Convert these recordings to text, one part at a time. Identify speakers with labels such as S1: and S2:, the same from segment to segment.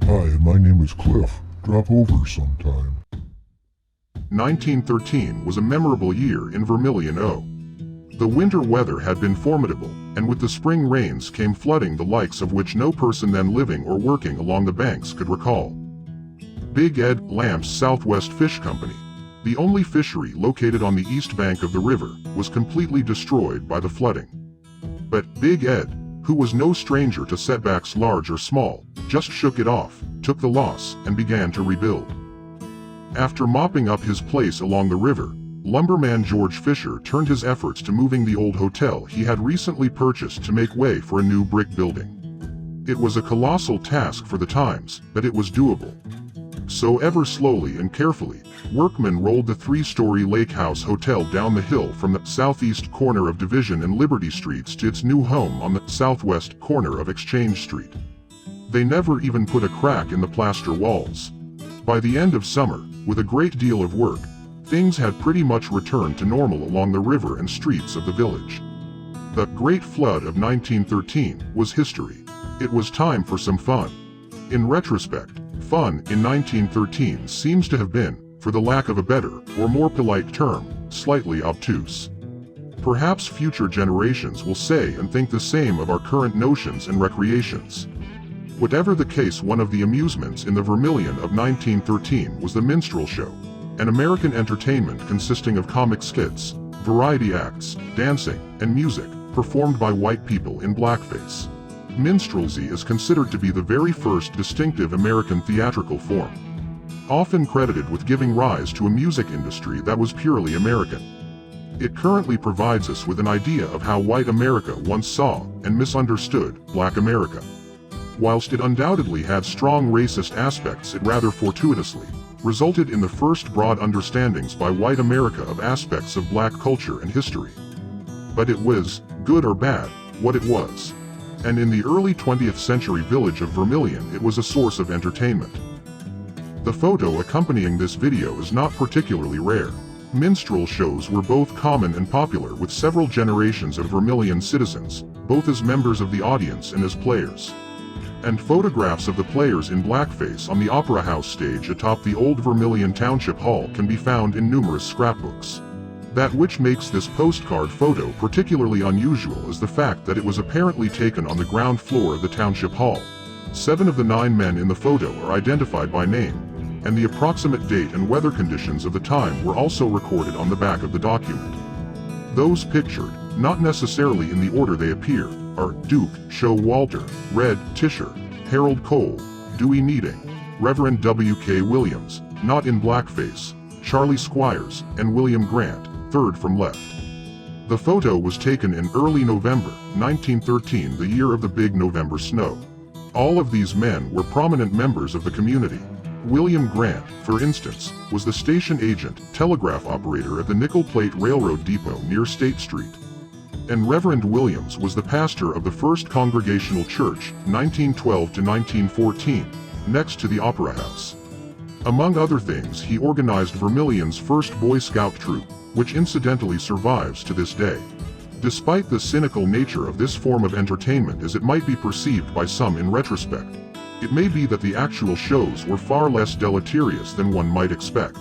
S1: Hi, my name is Cliff. Drop over sometime.
S2: 1913 was a memorable year in Vermilion O. The winter weather had been formidable, and with the spring rains came flooding the likes of which no person then living or working along the banks could recall. Big Ed Lamp's Southwest Fish Company, the only fishery located on the east bank of the river, was completely destroyed by the flooding. But Big Ed, who was no stranger to setbacks large or small, just shook it off, took the loss, and began to rebuild. After mopping up his place along the river, lumberman George Fisher turned his efforts to moving the old hotel he had recently purchased to make way for a new brick building. It was a colossal task for the times, but it was doable. So ever slowly and carefully, workmen rolled the three-story Lake House Hotel down the hill from the southeast corner of Division and Liberty Streets to its new home on the southwest corner of Exchange Street. They never even put a crack in the plaster walls. By the end of summer, with a great deal of work, things had pretty much returned to normal along the river and streets of the village. The Great Flood of 1913 was history. It was time for some fun. In retrospect, fun in 1913 seems to have been, for the lack of a better, or more polite term, slightly obtuse. Perhaps future generations will say and think the same of our current notions and recreations. Whatever the case, one of the amusements in the Vermilion of 1913 was the minstrel show, an American entertainment consisting of comic skits, variety acts, dancing, and music, performed by white people in blackface. Minstrelsy is considered to be the very first distinctive American theatrical form, often credited with giving rise to a music industry that was purely American. It currently provides us with an idea of how white America once saw and misunderstood Black America. Whilst it undoubtedly had strong racist aspects, it rather fortuitously resulted in the first broad understandings by white America of aspects of Black culture and history. But it was, good or bad, what it was. And in the early 20th century village of Vermilion, it was a source of entertainment. The photo accompanying this video is not particularly rare. Minstrel shows were both common and popular with several generations of Vermilion citizens, both as members of the audience and as players. And photographs of the players in blackface on the Opera House stage atop the old Vermilion Township Hall can be found in numerous scrapbooks. That which makes this postcard photo particularly unusual is the fact that it was apparently taken on the ground floor of the Township Hall. 7 of the 9 men in the photo are identified by name, and the approximate date and weather conditions of the time were also recorded on the back of the document. Those pictured, not necessarily in the order they appear, are Duke Showalter, Red Tisher, Harold Cole, Dewey Needing, Reverend W.K. Williams, not in blackface, Charlie Squires, and William Grant, third from left. The photo was taken in early November 1913, the year of the big November snow. All of these men were prominent members of the community. William Grant, for instance, was the station agent, telegraph operator at the Nickel Plate Railroad Depot near State Street. And Reverend Williams was the pastor of the First Congregational Church, 1912 to 1914, next to the Opera House. Among other things, he organized Vermilion's first Boy Scout troop, which incidentally survives to this day. Despite the cynical nature of this form of entertainment as it might be perceived by some in retrospect, it may be that the actual shows were far less deleterious than one might expect.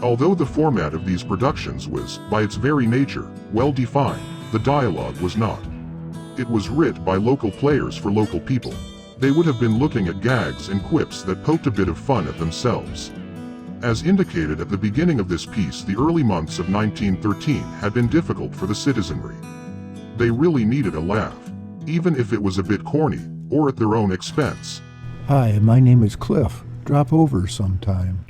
S2: Although the format of these productions was, by its very nature, well defined, the dialogue was not. It was writ by local players for local people. They would have been looking at gags and quips that poked a bit of fun at themselves. As indicated at the beginning of this piece, the early months of 1913 had been difficult for the citizenry. They really needed a laugh, even if it was a bit corny, or at their own expense.
S1: Hi, my name is Cliff. Drop over sometime.